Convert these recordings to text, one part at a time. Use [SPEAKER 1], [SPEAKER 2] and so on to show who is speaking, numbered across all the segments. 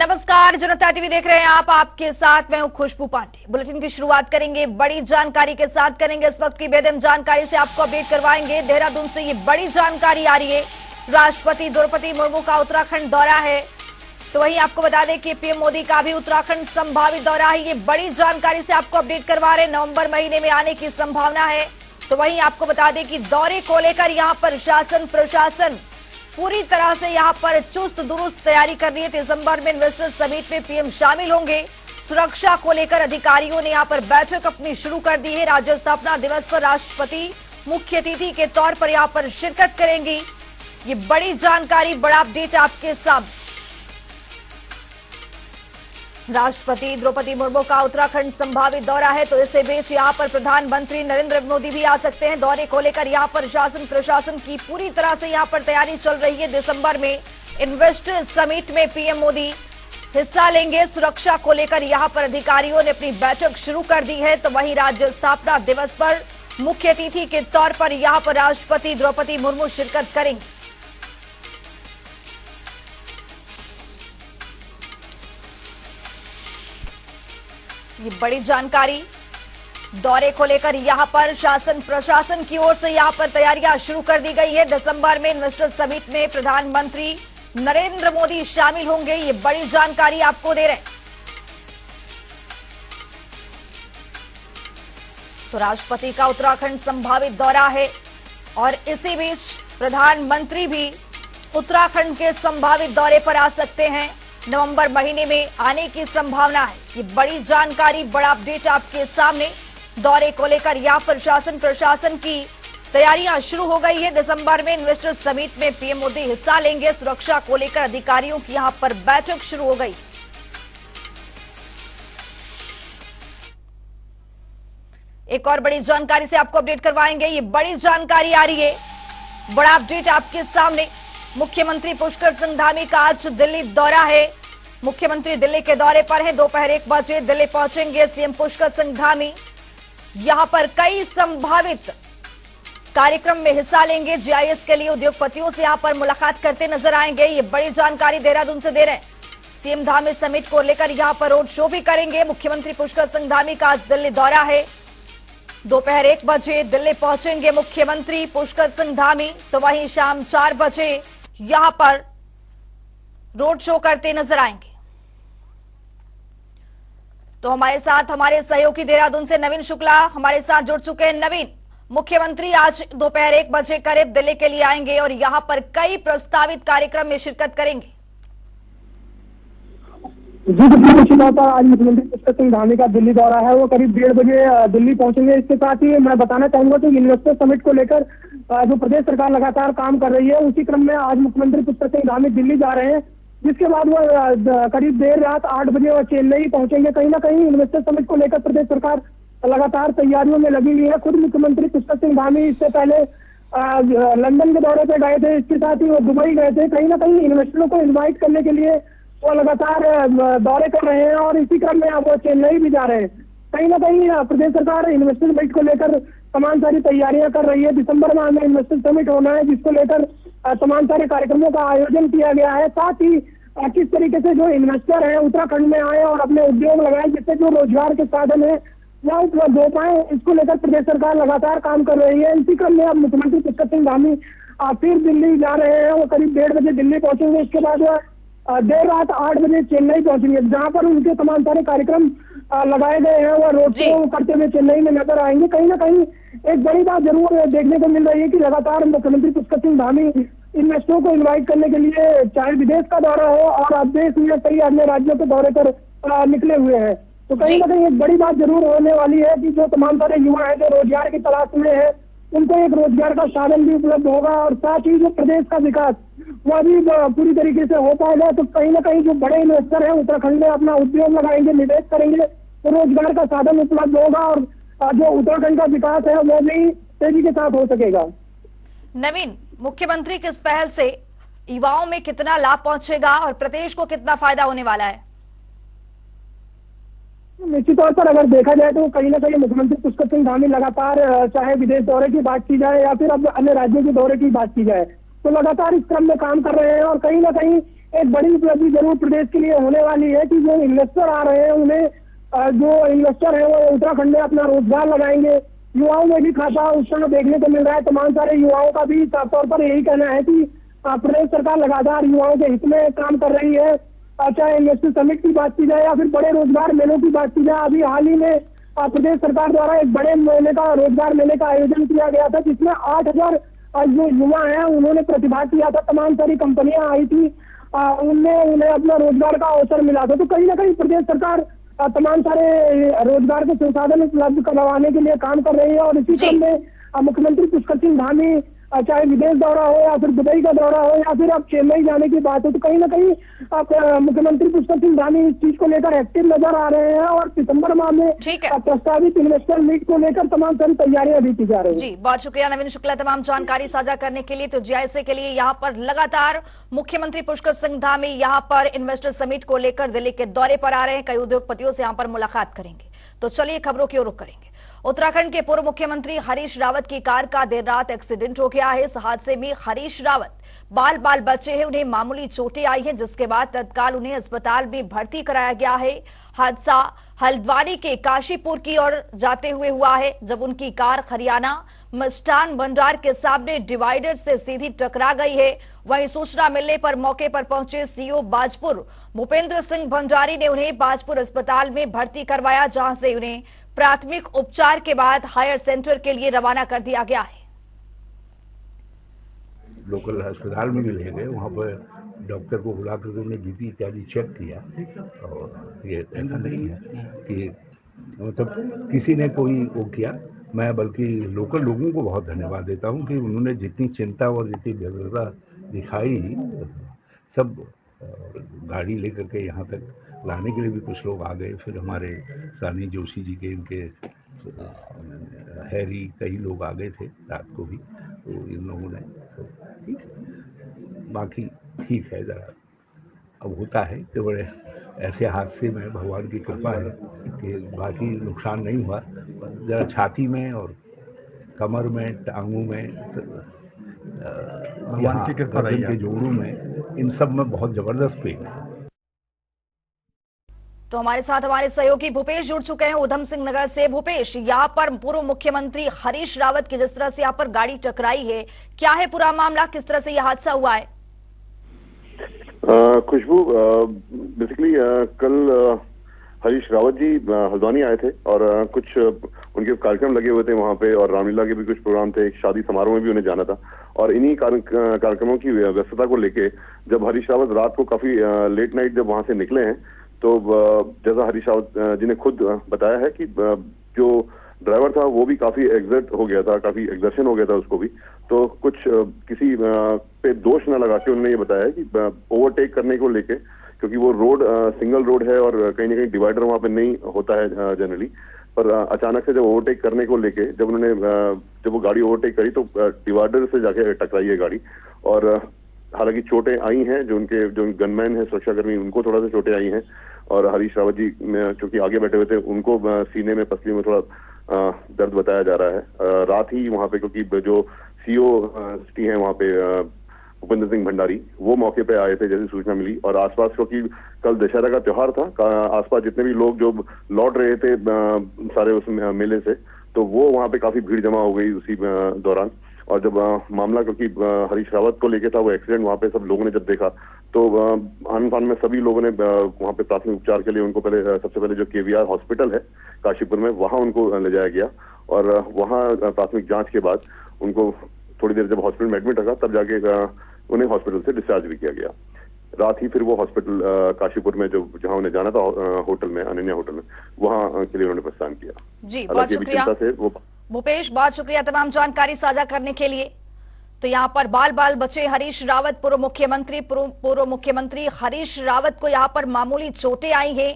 [SPEAKER 1] नमस्कार, जनता टीवी देख रहे हैं आप। आपके साथ मैं हूं खुशबू पांडे। बुलेटिन की शुरुआत करेंगे बड़ी जानकारी के साथ करेंगे। इस वक्त की बेदम जानकारी से आपको अपडेट करवाएंगे। देहरादून से ये बड़ी जानकारी आ रही है। राष्ट्रपति द्रौपदी मुर्मू का उत्तराखंड दौरा है, तो वहीं आपको बता दें कि पीएम मोदी का भी उत्तराखंड संभावित दौरा है। ये बड़ी जानकारी से आपको अपडेट करवा रहे हैं। नवंबर महीने में आने की संभावना है। तो वहीं आपको बता दें कि दौरे को लेकर यहाँ पर शासन प्रशासन पूरी तरह से यहाँ पर चुस्त दुरुस्त तैयारी कर रही है। दिसंबर में इन्वेस्टर समिट में पीएम शामिल होंगे। सुरक्षा को लेकर अधिकारियों ने यहाँ पर बैठक अपनी शुरू कर दी है। राज्य स्थापना दिवस पर राष्ट्रपति मुख्य अतिथि के तौर पर यहाँ पर शिरकत करेंगी। ये बड़ी जानकारी, बड़ा अपडेट आपके साथ। राष्ट्रपति द्रौपदी मुर्मू का उत्तराखंड संभावित दौरा है, तो इसी बीच यहाँ पर प्रधानमंत्री नरेंद्र मोदी भी आ सकते हैं। दौरे को लेकर यहाँ पर शासन प्रशासन की पूरी तरह से यहाँ पर तैयारी चल रही है। दिसंबर में इन्वेस्टर समिट में पीएम मोदी हिस्सा लेंगे। सुरक्षा को लेकर यहाँ पर अधिकारियों ने अपनी बैठक शुरू कर दी है। तो वहीं राज्य स्थापना दिवस पर मुख्य अतिथि के तौर पर यहाँ पर राष्ट्रपति द्रौपदी मुर्मू शिरकत करेंगे। ये बड़ी जानकारी दौरे को लेकर यहाँ पर शासन प्रशासन की ओर से यहाँ पर तैयारियां शुरू कर दी गई है। दिसंबर में इन्वेस्टर समिट में प्रधानमंत्री नरेंद्र मोदी शामिल होंगे। ये बड़ी जानकारी आपको दे रहे हैं। तो राष्ट्रपति का उत्तराखंड संभावित दौरा है और इसी बीच प्रधानमंत्री भी उत्तराखंड के संभावित दौरे पर आ सकते हैं। नवंबर महीने में आने की संभावना है। ये बड़ी जानकारी, बड़ा अपडेट आपके सामने। दौरे को लेकर यहाँ पर शासन प्रशासन की तैयारियां शुरू हो गई है। दिसंबर में इन्वेस्टर समिट में पीएम मोदी हिस्सा लेंगे। सुरक्षा को लेकर अधिकारियों की यहाँ पर बैठक शुरू हो गई। एक और बड़ी जानकारी से आपको अपडेट करवाएंगे। ये बड़ी जानकारी आ रही है, बड़ा अपडेट आपके सामने। मुख्यमंत्री पुष्कर सिंह धामी का आज दिल्ली दौरा है। मुख्यमंत्री दिल्ली के दौरे पर है। दोपहर 1 बजे दिल्ली पहुंचेंगे सीएम पुष्कर सिंह धामी। यहां पर कई संभावित कार्यक्रम में हिस्सा लेंगे। जीआईएस के लिए उद्योगपतियों से यहां पर मुलाकात करते नजर आएंगे। ये बड़ी जानकारी देहरादून से दे रहे हैं। सीएम धामी समिट को लेकर यहां पर रोड शो भी करेंगे। मुख्यमंत्री पुष्कर सिंह धामी का आज दिल्ली दौरा है। दोपहर 1 बजे दिल्ली पहुंचेंगे मुख्यमंत्री पुष्कर सिंह धामी। तो वहीं शाम 4 बजे यहां पर रोड शो करते नजर आएंगे। तो हमारे साथ हमारे सहयोगी देहरादून से नवीन शुक्ला हमारे साथ जुड़ चुके हैं। नवीन, मुख्यमंत्री आज दोपहर 1 बजे करीब दिल्ली के लिए आएंगे और यहां पर कई प्रस्तावित कार्यक्रम में शिरकत करेंगे।
[SPEAKER 2] जी बिल्कुल, निश्चित तौर पर आज मुख्यमंत्री पुष्कर सिंह धामी का दिल्ली दौरा है। वो करीब 1:30 बजे दिल्ली पहुंचेंगे। इसके साथ ही मैं बताना चाहूंगा कि इन्वेस्टर समिट को लेकर जो प्रदेश सरकार लगातार काम कर रही है, उसी क्रम में आज मुख्यमंत्री पुष्कर सिंह धामी दिल्ली जा रहे हैं। जिसके बाद वो करीब देर रात 8 बजे वो चेन्नई पहुंचेंगे। कहीं ना कहीं इन्वेस्टर समिट को लेकर प्रदेश सरकार लगातार तैयारियों में लगी हुई है। खुद मुख्यमंत्री पुष्कर सिंह धामी इससे पहले लंदन के दौरे पे गए थे। इसके साथ ही वो दुबई गए थे। कहीं ना कहीं इन्वेस्टरों को इन्वाइट करने के लिए वो लगातार दौरे कर रहे हैं और इसी क्रम में अब वो चेन्नई भी जा रहे हैं। कहीं ना कहीं प्रदेश सरकार इन्वेस्टर समिट को लेकर तमाम सारी तैयारियां कर रही है। दिसंबर में हमें इन्वेस्टर समिट होना है, जिसको लेकर तमाम सारे कार्यक्रमों का आयोजन किया गया है। साथ ही किस तरीके से जो इन्वेस्टर है उत्तराखंड में आए और अपने उद्योग लगाए, जिससे जो रोजगार के साधन है वह उपलब्ध हो पाए, इसको लेकर प्रदेश सरकार लगातार काम कर रही है। इसी क्रम में अब मुख्यमंत्री पुष्कर सिंह धामी फिर दिल्ली जा रहे हैं। वो करीब 1:30 बजे दिल्ली पहुंचेंगे। इसके बाद वह देर रात 8 बजे चेन्नई पहुंचेंगे, जहां पर उनके तमाम सारे कार्यक्रम लगाए गए हैं। वह रोड शो करते हुए चेन्नई में नजर आएंगे। कहीं ना कहीं एक बड़ी बात जरूर देखने को मिल रही है कि लगातार मुख्यमंत्री पुष्कर सिंह धामी इन्वेस्टरों को इनवाइट करने के लिए चाहे विदेश का दौरा हो और अब देश में कई अन्य राज्यों के दौरे पर निकले हुए हैं। तो कहीं ना कहीं एक बड़ी बात जरूर होने वाली है कि जो तमाम सारे युवा हैं जो रोजगार की तलाश में है, उनको एक रोजगार का साधन भी उपलब्ध होगा और साथ ही जो प्रदेश का विकास वह भी पूरी तरीके से हो पाएगा। तो कहीं ना कहीं जो बड़े इन्वेस्टर हैं उत्तराखंड में अपना उद्योग लगाएंगे, निवेश करेंगे, तो रोजगार का साधन उपलब्ध होगा और जो उत्तराखंड का विकास है वो भी तेजी के साथ हो सकेगा।
[SPEAKER 1] नवीन, मुख्यमंत्री किस पहल से युवाओं में कितना लाभ पहुंचेगा और प्रदेश को कितना फायदा होने वाला है?
[SPEAKER 2] निश्चित तौर पर अगर देखा जाए तो कहीं ना कहीं मुख्यमंत्री पुष्कर सिंह धामी लगातार चाहे विदेश दौरे की बात की जाए या फिर अब अन्य राज्यों के दौरे की बात की जाए, तो लगातार इस क्रम में काम कर रहे हैं और कहीं ना कहीं एक बड़ी उपलब्धि जरूर प्रदेश के लिए होने वाली है कि जो इन्वेस्टर आ रहे हैं उन्हें जो इन्वेस्टर है वो उत्तराखंड में अपना रोजगार लगाएंगे। युवाओं में भी खासा उत्साह देखने को मिल रहा है। तमाम सारे युवाओं का भी साफ तौर पर यही कहना है कि प्रदेश सरकार लगातार युवाओं के हित में काम कर रही है। चाहे इंडस्ट्री समिट की बात की जाए या फिर बड़े रोजगार मेलों की बात की जाए, अभी हाल ही में प्रदेश सरकार द्वारा एक बड़े मेले का रोजगार मेले का आयोजन किया गया था, जिसमें 8,000 जो युवा हैं उन्होंने प्रतिभाग किया था। तमाम सारी कंपनियां आई थी, उनमें उन्हें अपना रोजगार का अवसर मिला था। तो कहीं ना कहीं प्रदेश सरकार तमाम सारे रोजगार के संसाधन उपलब्ध करवाने के लिए काम कर रही है। और इसी क्रम में मुख्यमंत्री पुष्कर सिंह धामी चाहे विदेश दौरा हो या फिर दुबई का दौरा हो या फिर अब चेन्नई जाने की बात हो, तो कहीं ना कहीं मुख्यमंत्री पुष्कर सिंह धामी इस चीज को लेकर एक्टिव नजर आ रहे हैं। और सितंबर माह में प्रस्तावित इन्वेस्टर मीट को लेकर तमाम सारी तैयारियां भी की जा रही है।
[SPEAKER 1] जी, बहुत शुक्रिया नवीन शुक्ला तमाम जानकारी साझा करने के लिए। तो जीआईसी के लिए यहाँ पर लगातार मुख्यमंत्री पुष्कर सिंह धामी यहाँ पर इन्वेस्टर समिट को लेकर दिल्ली के दौरे पर आ रहे हैं। कई उद्योगपतियों से यहाँ पर मुलाकात करेंगे। तो चलिए खबरों की ओर रुख करेंगे। उत्तराखंड के पूर्व मुख्यमंत्री हरीश रावत की कार का देर रात एक्सीडेंट हो गया है। इस हादसे में हरीश रावत बाल बचे हैं, उन्हें मामूली चोटें आई हैं, जिसके बाद तत्काल उन्हें अस्पताल में भर्ती कराया गया है। हादसा हल्द्वानी के काशीपुर की ओर जाते हुए हुआ है, जब उनकी कार हरियाणा मिष्ठान भंडार के सामने डिवाइडर से सीधी टकरा गई है। वहीं सूचना मिलने पर मौके पर पहुंचे सीओ बाजपुर भूपेंद्र सिंह भंडारी ने उन्हें बाजपुर अस्पताल में भर्ती करवाया, जहां से उन्हें प्राथमिक उपचार के बाद हायर सेंटर के लिए रवाना कर दिया गया है।
[SPEAKER 3] लोकल अस्पताल में ले गए, वहाँ पर डॉक्टर को बुला कर उन्हें बीपी इत्यादि चेक किया। और ये ऐसा नहीं है कि मतलब किसी ने कोई वो किया। मैं बल्कि लोकल लोगों को बहुत धन्यवाद देता हूँ कि उन्होंने जितनी चिंता और जितनी व्यग्रता दिखाई, सब गाड़ी लेकर के यहाँ तक लाने के लिए भी कुछ लोग आ गए। फिर हमारे सानी जोशी जी के इनके हैरी कई लोग आ गए थे रात को भी। तो इन लोगों ने ठीक है, बाकी ठीक है। ज़रा अब होता है तो बड़े ऐसे हादसे में भगवान की कृपा है कि बाकी नुकसान नहीं हुआ। ज़रा छाती में और कमर में, टांगों में,
[SPEAKER 4] भगवान की कृपा रही
[SPEAKER 3] के जोड़ों में, इन सब में बहुत ज़बरदस्त पेन है।
[SPEAKER 1] तो हमारे साथ हमारे सहयोगी भूपेश जुड़ चुके हैं उधम सिंह नगर से। भूपेश, यहाँ पर पूर्व मुख्यमंत्री हरीश रावत की जिस तरह से यहाँ पर गाड़ी टकराई है, क्या है पूरा मामला, किस तरह से यह हादसा हुआ है?
[SPEAKER 5] खुशबू, बेसिकली कल हरीश रावत जी हल्द्वानी आए थे और कुछ उनके कार्यक्रम लगे हुए थे वहां पे, और रामलीला के भी कुछ प्रोग्राम थे, एक शादी समारोह में भी उन्हें जाना था। और इन्हीं कार्यक्रमों की व्यस्तता को लेके जब हरीश रावत रात को काफी लेट नाइट जब वहां से निकले हैं, तो जैसा हरीश रावत जी ने खुद बताया है कि जो ड्राइवर था वो भी काफी एग्जर्ट हो गया था, काफी एक्सर्शन हो गया था उसको भी। तो कुछ किसी पे दोष न लगा के उन्होंने ये बताया कि ओवरटेक करने को लेके, क्योंकि वो रोड सिंगल रोड है और कहीं ना कहीं डिवाइडर वहां पे नहीं होता है जनरली, पर अचानक से जब ओवरटेक करने को लेके जब वो गाड़ी ओवरटेक करी तो डिवाइडर से जाके टकराई है गाड़ी। और हालांकि चोटें आई हैं, जो गनमैन है, सुरक्षाकर्मी, उनको थोड़ा सा चोटें आई हैं। और हरीश रावत जी चूंकि आगे बैठे हुए थे, उनको सीने में, पसली में थोड़ा दर्द बताया जा रहा है। रात ही वहां पे, क्योंकि जो सीओ सिटी है वहां पे भूपेंद्र सिंह भंडारी, वो मौके पे आए थे जैसे सूचना मिली। और आसपास, क्योंकि कल दशहरा का त्योहार था, आसपास जितने भी लोग जो लौट रहे थे सारे उस मेले से, तो वो वहां पे काफी भीड़ जमा हो गई उसी दौरान। और जब मामला, क्योंकि हरीश रावत को लेके था वो एक्सीडेंट, वहां पे सब लोगों ने जब देखा तो आन फान में सभी लोगों ने वहां पे प्राथमिक उपचार के लिए उनको सबसे पहले जो केवीआर हॉस्पिटल है काशीपुर में, वहां उनको ले जाया गया। और वहां प्राथमिक जांच के बाद उनको थोड़ी देर जब हॉस्पिटल में एडमिट रखा, तब जाके उन्हें हॉस्पिटल से डिस्चार्ज भी किया गया। रात ही फिर वो हॉस्पिटल काशीपुर में जहां उन्हें जाना था, होटल में, अनन्या होटल में, वहां के लिए उन्होंने प्रस्थान किया।
[SPEAKER 1] जी, बहुत शुक्रिया भूपेश, बहुत शुक्रिया तमाम जानकारी साझा करने के लिए। तो यहाँ पर बाल बचे हरीश रावत, पूर्व मुख्यमंत्री हरीश रावत को यहाँ पर मामूली चोटें आई हैं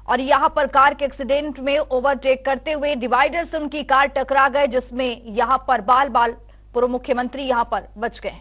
[SPEAKER 1] और यहाँ पर कार के एक्सीडेंट में ओवरटेक करते हुए डिवाइडर से उनकी कार टकरा गए, जिसमें यहाँ पर पूर्व मुख्यमंत्री यहाँ पर बच गए।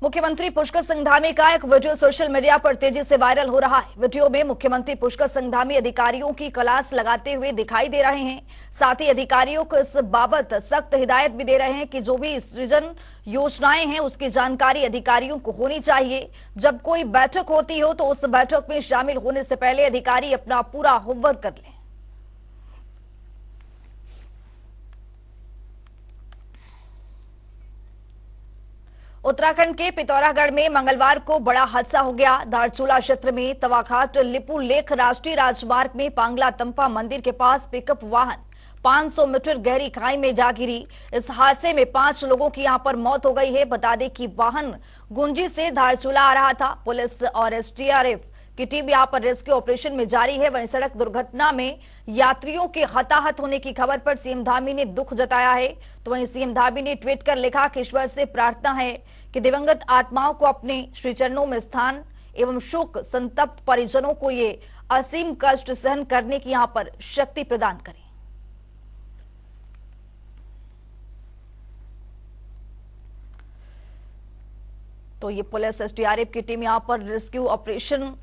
[SPEAKER 1] मुख्यमंत्री पुष्कर सिंह धामी का एक वीडियो सोशल मीडिया पर तेजी से वायरल हो रहा है। वीडियो में मुख्यमंत्री पुष्कर सिंह धामी अधिकारियों की क्लास लगाते हुए दिखाई दे रहे हैं। साथ ही अधिकारियों को इस बाबत सख्त हिदायत भी दे रहे हैं कि जो भी सृजन योजनाएं हैं उसकी जानकारी अधिकारियों को होनी चाहिए। जब कोई बैठक होती हो तो उस बैठक में शामिल होने से पहले अधिकारी अपना पूरा होमवर्क कर लें। उत्तराखंड के पिथौरागढ़ में मंगलवार को बड़ा हादसा हो गया। धारचूला क्षेत्र में तवाघाट लिपू लेख राष्ट्रीय राजमार्ग में पांगला तंपा मंदिर के पास पिकअप वाहन 500 मीटर गहरी खाई में जा गिरी। इस हादसे में 5 लोगों की यहां पर मौत हो गई है। बता दें कि वाहन गुंजी से धारचूला आ रहा था। पुलिस और एसडीआरएफ की टीम यहां पर रेस्क्यू ऑपरेशन में जारी है। वहीं सड़क दुर्घटना में यात्रियों के हताहत होने की खबर पर सीएम धामी ने दुख जताया है। तो वहीं सीएम धामी ने ट्वीट कर लिखा कि ईश्वर से प्रार्थना है कि दिवंगत आत्माओं को अपने श्री चरणों में स्थान एवं शोक संतप्त परिजनों को ये असीम कष्ट सहन करने की यहां पर शक्ति प्रदान करें। तो ये पुलिस एसडीआरएफ की टीम यहां पर रेस्क्यू ऑपरेशन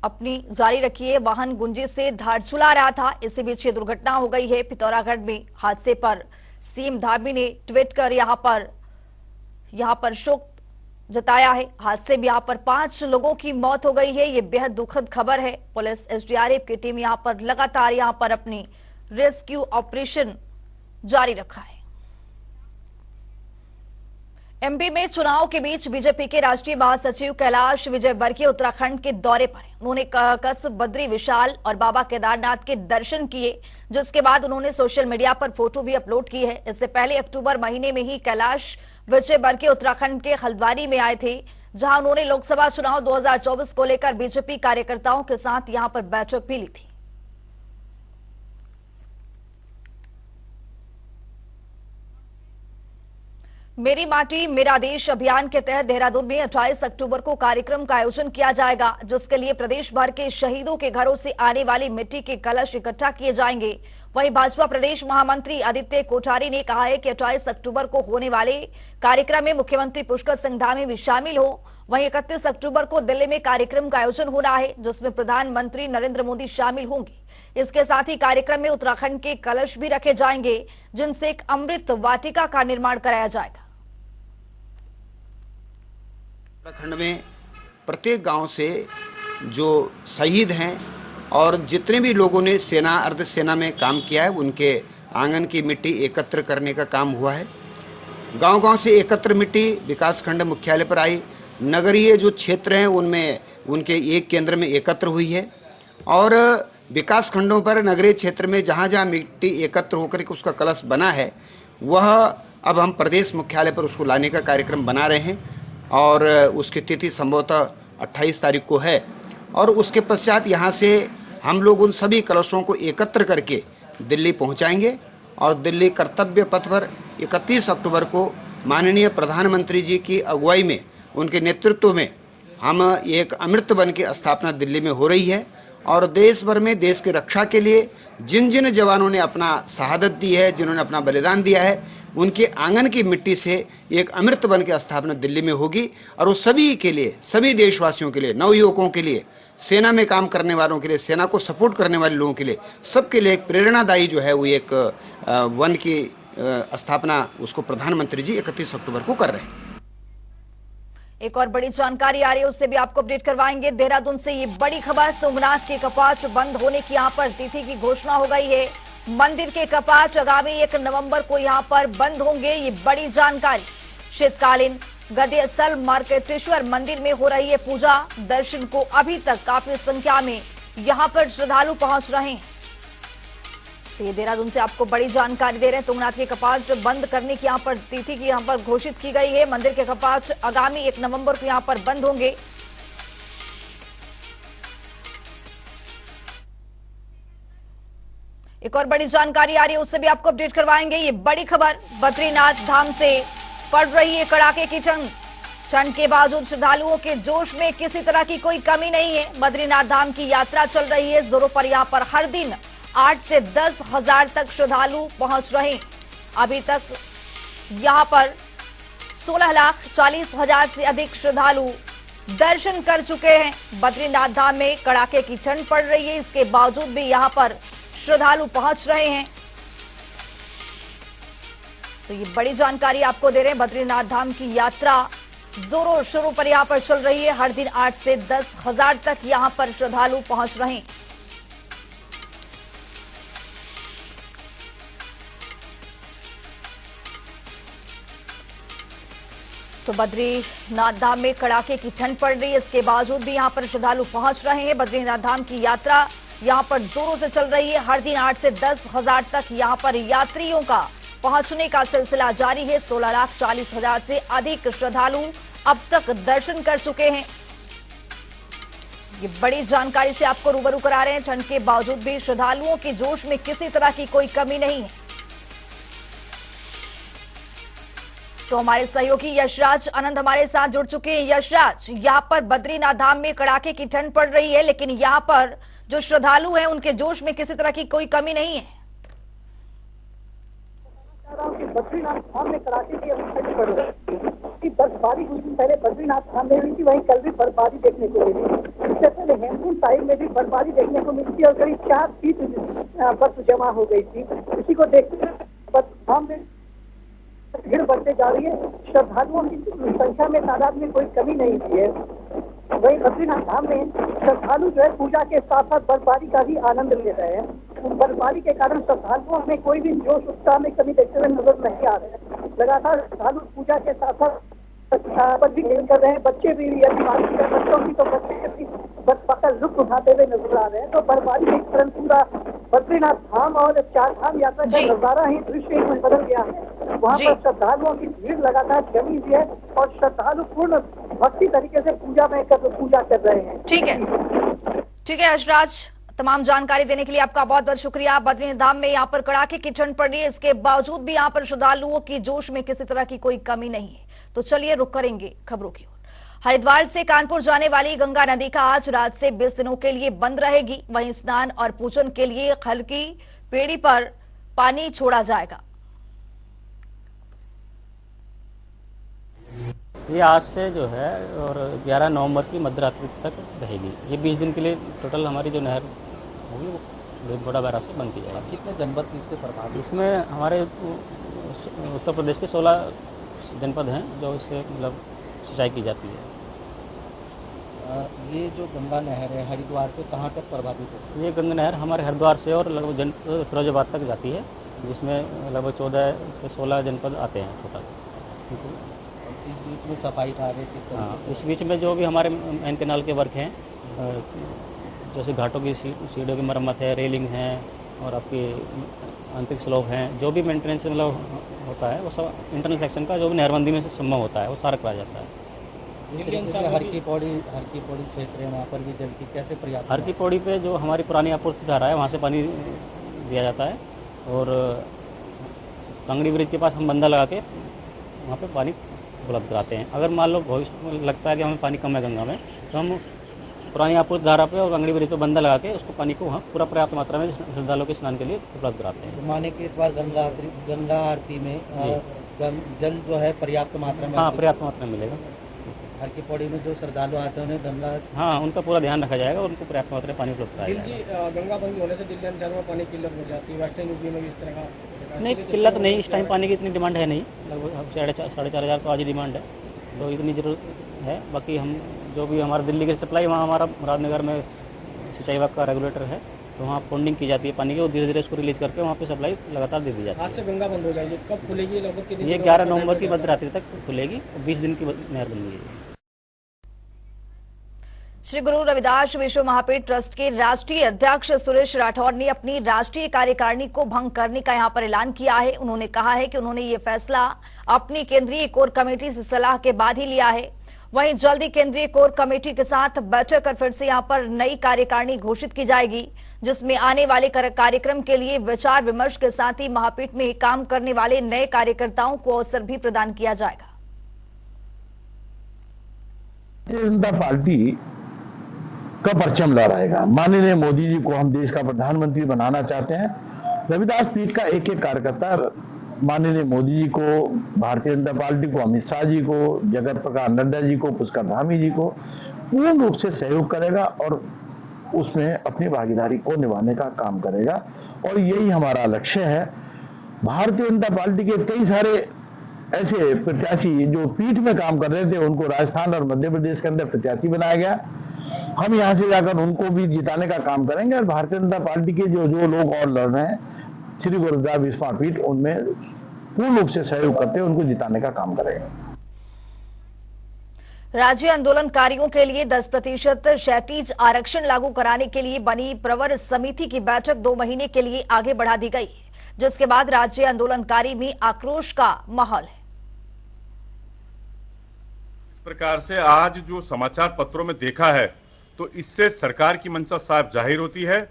[SPEAKER 1] अपनी जारी रखी है। वाहन गुंजी से धारचूला आ रहा था। इसी बीच ये दुर्घटना हो गई है। पिथौरागढ़ में हादसे पर सीएम धामी ने ट्वीट कर यहां पर शोक जताया है। हादसे में यहां पर 5 लोगों की मौत हो गई है। ये बेहद दुखद खबर है। पुलिस एसडीआरएफ की टीम यहां पर लगातार यहां पर अपनी रेस्क्यू ऑपरेशन जारी रखा है। एमपी में चुनाव के बीच बीजेपी के राष्ट्रीय महासचिव कैलाश विजयवर्गीय उत्तराखंड के दौरे पर हैं। उन्होंने कसब बद्री विशाल और बाबा केदारनाथ के दर्शन किए, जिसके बाद उन्होंने सोशल मीडिया पर फोटो भी अपलोड की है। इससे पहले अक्टूबर महीने में ही कैलाश विजयवर्गीय उत्तराखंड के हल्द्वानी में आए थे, जहां उन्होंने लोकसभा चुनाव 2024 को लेकर बीजेपी कार्यकर्ताओं के साथ यहां पर बैठक भी ली थी। मेरी माटी मेरा देश अभियान के तहत देहरादून में 28 अक्टूबर को कार्यक्रम का आयोजन किया जाएगा, जिसके लिए प्रदेश भर के शहीदों के घरों से आने वाली मिट्टी के कलश इकट्ठा किए जाएंगे। वहीं भाजपा प्रदेश महामंत्री आदित्य कोठारी ने कहा है कि 28 अक्टूबर को होने वाले कार्यक्रम में मुख्यमंत्री पुष्कर सिंह धामी भी शामिल हो। वहीं 31 अक्टूबर को दिल्ली में कार्यक्रम का आयोजन हो रहा है, जिसमें प्रधानमंत्री नरेंद्र मोदी शामिल होंगे। इसके साथ ही कार्यक्रम में उत्तराखंड के कलश भी रखे जाएंगे, जिनसे एक अमृत वाटिका का निर्माण कराया जाएगा।
[SPEAKER 4] उत्तराखंड में प्रत्येक गांव से जो शहीद हैं और जितने भी लोगों ने सेना अर्धसेना में काम किया है, उनके आंगन की मिट्टी एकत्र करने का काम हुआ है। गांव-गांव से एकत्र मिट्टी विकासखंड मुख्यालय पर आई। नगरीय जो क्षेत्र हैं उनमें उनके एक केंद्र में एकत्र हुई है और विकासखंडों पर नगरीय क्षेत्र में जहां-जहां मिट्टी एकत्र होकर के उसका कलश बना है, वह अब हम प्रदेश मुख्यालय पर उसको लाने का कार्यक्रम बना रहे हैं और उसकी तिथि संभवतः 28 तारीख को है। और उसके पश्चात यहाँ से हम लोग उन सभी कलशों को एकत्र करके दिल्ली पहुँचाएंगे और दिल्ली कर्तव्य पथ पर 31 अक्टूबर को माननीय प्रधानमंत्री जी की अगुवाई में, उनके नेतृत्व में हम एक अमृत वन की स्थापना दिल्ली में हो रही है। और देश भर में देश की रक्षा के लिए जिन जिन जवानों ने अपना शहादत दी है, जिन्होंने अपना बलिदान दिया है, उनके आंगन की मिट्टी से एक अमृत वन की स्थापना दिल्ली में होगी। और वो सभी के लिए, सभी देशवासियों के लिए, नवयुवकों के लिए, सेना में काम करने वालों के लिए, सेना को सपोर्ट करने वाले लोगों के लिए, सबके लिए एक प्रेरणादायी जो है वो एक वन की स्थापना उसको प्रधानमंत्री जी 31 अक्टूबर को कर रहे हैं।
[SPEAKER 1] एक और बड़ी जानकारी आ रही है, उससे भी आपको अपडेट करवाएंगे। देहरादून से ये बड़ी खबर, तुंगनाथ के कपाट बंद होने की यहां पर तिथि की घोषणा हो गई है। मंदिर के कपाट आगामी 1 नवंबर को यहां पर बंद होंगे, ये बड़ी जानकारी। शीतकालीन गद्य स्थल मार्केटेश्वर मंदिर में हो रही है पूजा। दर्शन को अभी तक काफी संख्या में यहां पर श्रद्धालु पहुंच रहे हैं। तो ये देहरादून से आपको बड़ी जानकारी दे रहे हैं। तुंगनाथ के कपाट बंद करने की यहां पर तिथि की यहां पर घोषित की गई है। मंदिर के कपाट आगामी 1 नवंबर को यहां पर बंद होंगे। एक और बड़ी जानकारी आ रही है, उससे भी आपको अपडेट करवाएंगे। ये बड़ी खबर, बद्रीनाथ धाम से पड़ रही है कड़ाके की ठंड। ठंड के बावजूद श्रद्धालुओं के जोश में किसी तरह की कोई कमी नहीं है। बद्रीनाथ धाम की यात्रा चल रही है जोरों पर। यहाँ पर हर दिन 8 से 10 हजार तक श्रद्धालु पहुंच रहे हैं। अभी तक यहाँ पर 16,40,000 से अधिक श्रद्धालु दर्शन कर चुके हैं। बद्रीनाथ धाम में कड़ाके की ठंड पड़ रही है, इसके बावजूद भी यहां पर श्रद्धालु पहुंच रहे हैं। तो ये बड़ी जानकारी आपको दे रहे हैं। बद्रीनाथ धाम की यात्रा जोरों शोरों पर यहां पर चल रही है। हर दिन 8 से 10,000 तक यहां पर श्रद्धालु पहुंच रहे हैं। तो बद्रीनाथ धाम में कड़ाके की ठंड पड़ रही है, इसके बावजूद भी यहां पर श्रद्धालु पहुंच रहे हैं। बद्रीनाथ धाम की यात्रा यहां पर जोरों से चल रही है। हर दिन 8 से 10,000 तक यहां पर यात्रियों का पहुंचने का सिलसिला जारी है। 16,40,000 से अधिक श्रद्धालु अब तक दर्शन कर चुके हैं। ये बड़ी जानकारी से आपको रूबरू करा रहे हैं। ठंड के बावजूद भी श्रद्धालुओं के जोश में किसी तरह की कोई कमी नहीं है। तो हमारे सहयोगी यशराज आनंद हमारे साथ जुड़ चुके हैं। यशराज, यहाँ पर बद्रीनाथ धाम में कड़ाके की ठंड पड़ रही है, लेकिन यहाँ पर जो श्रद्धालु हैं उनके जोश में किसी तरह की कोई कमी नहीं है।
[SPEAKER 2] बद्रीनाथ धाम में कड़ाके की ठंड पड़ रही है। बर्फबारी कुछ दिन पहले बद्रीनाथ धाम में हुई थी, वहीं कल भी बर्फबारी देखने को मिली। इससे पहले हेमकुंड साहिब में भी बर्फबारी देखने को मिली थी और करीब 4 फीट बर्फ जमा हो गई थी। इसी को देखते हुए धाम में भीड़ बढ़ते जा रही है। श्रद्धालुओं की संख्या में, तादाद में कोई कमी नहीं हुई है। वहीं बद्रीनाथ धाम में श्रद्धालु जो है पूजा के साथ साथ बर्फबारी का भी आनंद ले रहे हैं। बर्फबारी के कारण श्रद्धालुओं में कोई भी जोश उत्साह में कमी देखते हुए नजर नहीं आ रहे हैं। लगातार श्रद्धालु पूजा के साथ साथ पर भी खेल कर रहे हैं। बच्चे भी, यदि बात करें बच्चों की, तो बच्चे भी बर्फबारी का लुत्फ उठाते हुए नजर आ रहे हैं। तो बर्फबारी के कारण पूरा बद्रीनाथ धाम और 4 धाम यात्रा का नजारा ही दृश्य में बदल गया है। वहाँ पर श्रद्धालुओं की भीड़ लगातार जमी हुई है और श्रद्धालु पूर्ण भक्ति तरीके से पूजा कर रहे हैं।
[SPEAKER 1] ठीक है यशराज, तमाम जानकारी देने के लिए आपका बहुत बहुत शुक्रिया। बद्रीनाथ धाम में यहाँ पर कड़ाके की ठंड पड़ रही है, इसके बावजूद भी यहाँ पर श्रद्धालुओं की जोश में किसी तरह की कोई कमी नहीं है। तो चलिए रुक करेंगे खबरों की ओर। हरिद्वार से कानपुर जाने वाली गंगा नदी का आज रात से 20 दिनों के लिए बंद रहेगी। वहीं स्नान और पूजन के लिए खलकी पेड़ी पर पानी छोड़ा जाएगा।
[SPEAKER 6] ये आज से जो है और 11 नवंबर की मध्यरात्रि तक रहेगी। ये 20 दिन के लिए टोटल हमारी जो नहर होगी वो बड़ा बैराज से बंद की जाएगी।
[SPEAKER 7] कितने जनपद इससे प्रभावित?
[SPEAKER 6] इसमें हमारे उत्तर प्रदेश के 16 जनपद हैं जो इससे मतलब सिंचाई की जाती है।
[SPEAKER 7] ये जो गंगा नहर है हरिद्वार से कहाँ तक प्रभावित है?
[SPEAKER 6] ये गंगा नहर हमारे हरिद्वार से और लगभग फिरोजाबाद तक जाती है, जिसमें लगभग 14 से 16 जनपद आते हैं टोटल।
[SPEAKER 7] इस बीच में सफाई कार्य किस तरह?
[SPEAKER 6] हाँ, इस बीच में जो भी हमारे मेन कैनाल के वर्क हैं, जैसे घाटों की सीढ़ियों की मरम्मत है, रेलिंग है और आपकी आंतरिक स्लोप हैं, जो भी मेंटेनेंस मतलब होता है वो सब इंटरनल सेक्शन का जो भी नहरबंदी में संभव होता है वो सारा कराया जाता है।
[SPEAKER 7] हर की पौड़ी क्षेत्र है, वहाँ पर भी जल की कैसे पर्याप्त?
[SPEAKER 6] हर की पौड़ी पे जो हमारी पुरानी आपूर्ति धारा है वहाँ से पानी दिया जाता है और कांगड़ी ब्रिज के पास हम बंदा लगा के वहाँ पे पानी उपलब्ध कराते हैं। अगर मान लो भविष्य में लगता है कि हमें पानी कम है गंगा में, तो हम पुरानी आपूर्ति धारा पे और कांगड़ी ब्रिज पे बंदा लगा के उसको पानी को वहाँ पूरा पर्याप्त मात्रा में श्रद्धालुओं के स्नान के लिए उपलब्ध कराते हैं।
[SPEAKER 7] माने कि इस बार गंगा आरती में जल जो है पर्याप्त मात्रा में?
[SPEAKER 6] हाँ, पर्याप्त मात्रा में मिलेगा।
[SPEAKER 7] हर की पौड़ी में जो श्रद्धालु आते हैं उन्हें गंगा,
[SPEAKER 6] हाँ, उनका पूरा ध्यान रखा जाएगा, उनको पर्याप्त मात्रा में पानी उपलब्ध कराया जाएगा।
[SPEAKER 8] गंगा बंद होने से दिल्ली अंचल में पानी की किल्लत हो जाती है, वेस्टर्न यूपी में भी इस तरह का?
[SPEAKER 6] नहीं, किल्लत नहीं, इस टाइम पानी की इतनी डिमांड है नहीं, लगभग 4,500 तो आज ही डिमांड है, तो इतनी जरूरत है। बाकी हम जो भी हमारा दिल्ली की सप्लाई, वहाँ हमारा मुरादनगर में सिंचाई विभाग का रेगुलेटर है, तो वहाँ पॉन्डिंग की जाती है पानी की, वो धीरे धीरे उसको रिलीज करके वहाँ पे सप्लाई लगातार दे दी जाती है।
[SPEAKER 8] आज से गंगा बंद हो जाएगी, कब खुलेगी? लगभग कितने?
[SPEAKER 6] ये 11 नवंबर की मध्यरात्रि तक खुलेगी, 20 दिन की नहर बनेगी।
[SPEAKER 1] श्री गुरु रविदास विश्व महापीठ ट्रस्ट के राष्ट्रीय अध्यक्ष सुरेश राठौर ने अपनी राष्ट्रीय कार्यकारिणी को भंग करने का यहां पर ऐलान किया है। उन्होंने कहा है कि उन्होंने ये फैसला अपनी केंद्रीय कोर कमेटी से सलाह के बाद ही लिया है। वहीं जल्द ही केंद्रीय कोर कमेटी के साथ बैठक कर फिर से यहां पर नई कार्यकारिणी घोषित की जाएगी, जिसमें आने वाले कार्यक्रम के लिए विचार विमर्श के साथ ही महापीठ में काम करने वाले नए कार्यकर्ताओं को अवसर भी प्रदान किया जाएगा।
[SPEAKER 9] जनता पार्टी का परचम लहराएगा। माननीय मोदी जी को हम देश का प्रधानमंत्री बनाना चाहते हैं। रविदास पीठ का एक एक कार्यकर्ता माननीय मोदी जी को, भारतीय जनता पार्टी को, अमित शाह जी को, जगत प्रकाश नड्डा जी को, पुष्कर धामी जी को पूर्ण रूप से सहयोग करेगा और उसमें अपनी भागीदारी को निभाने का काम करेगा। और यही हमारा लक्ष्य है। भारतीय जनता पार्टी के कई सारे ऐसे प्रत्याशी जो पीठ में काम कर रहे थे, उनको राजस्थान और मध्य प्रदेश के अंदर प्रत्याशी बनाया गया। हम यहां से जाकर उनको भी जिताने का काम करेंगे और भारतीय जनता पार्टी के जो लोग और लड़ रहे हैं, श्री गुरुद्वारा भीष्मा पीठ उनमें पूर्ण रूप से सहयोग करते हैं, उनको जिताने का काम करेंगे।
[SPEAKER 1] राज्य आंदोलनकारियों के लिए 10% क्षैतिज आरक्षण लागू कराने के लिए बनी प्रवर समिति की बैठक 2 महीने के लिए आगे बढ़ा दी गई है, जिसके बाद राज्य आंदोलनकारी में आक्रोश का माहौल है।
[SPEAKER 10] इस प्रकार से आज जो समाचार पत्रों में देखा है, तो इससे सरकार की मंशा साफ जाहिर होती है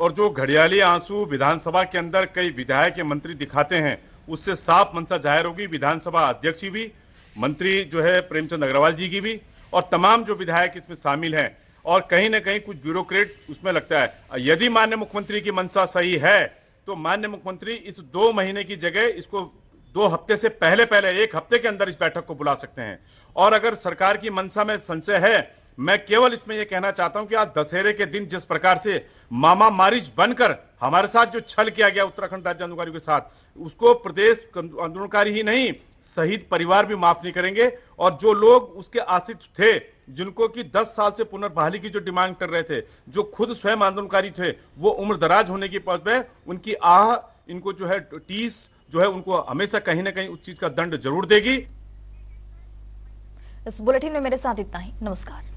[SPEAKER 10] और जो घड़ियाली आंसू विधानसभा के अंदर कई विधायक या मंत्री दिखाते हैं, उससे साफ मंशा जाहिर होगी विधानसभा अध्यक्ष की भी, मंत्री जो है प्रेमचंद अग्रवाल जी की भी, और तमाम जो विधायक इसमें शामिल हैं। और कहीं ना कहीं कुछ ब्यूरोक्रेट उसमें लगता है। यदि माननीय मुख्यमंत्री की मंशा सही है तो माननीय मुख्यमंत्री इस 2 महीने की जगह इसको 2 हफ्ते से पहले 1 हफ्ते के अंदर इस बैठक को बुला सकते हैं। और अगर सरकार की मंशा में संशय है, मैं केवल इसमें यह कहना चाहता हूं कि आज दशहरे के दिन जिस प्रकार से मामा मारिच बनकर हमारे साथ जो छल किया गया उत्तराखंड राज्य आंदोलनकारियों के साथ, उसको प्रदेश आंदोलनकारी ही नहीं, शहीद परिवार भी माफ नहीं करेंगे। और जो लोग उसके आश्रित थे, जिनको कि 10 साल से पुनर्बहाली की जो डिमांड कर रहे थे, जो खुद स्वयं आंदोलनकारी थे, वो उम्र दराज होने की पद पे उनकी आह, इनको जो है टीस जो है, उनको हमेशा कहीं ना कहीं उस चीज का दंड जरूर देगी।
[SPEAKER 1] इस बुलेटिन में मेरे साथ इतना ही। नमस्कार।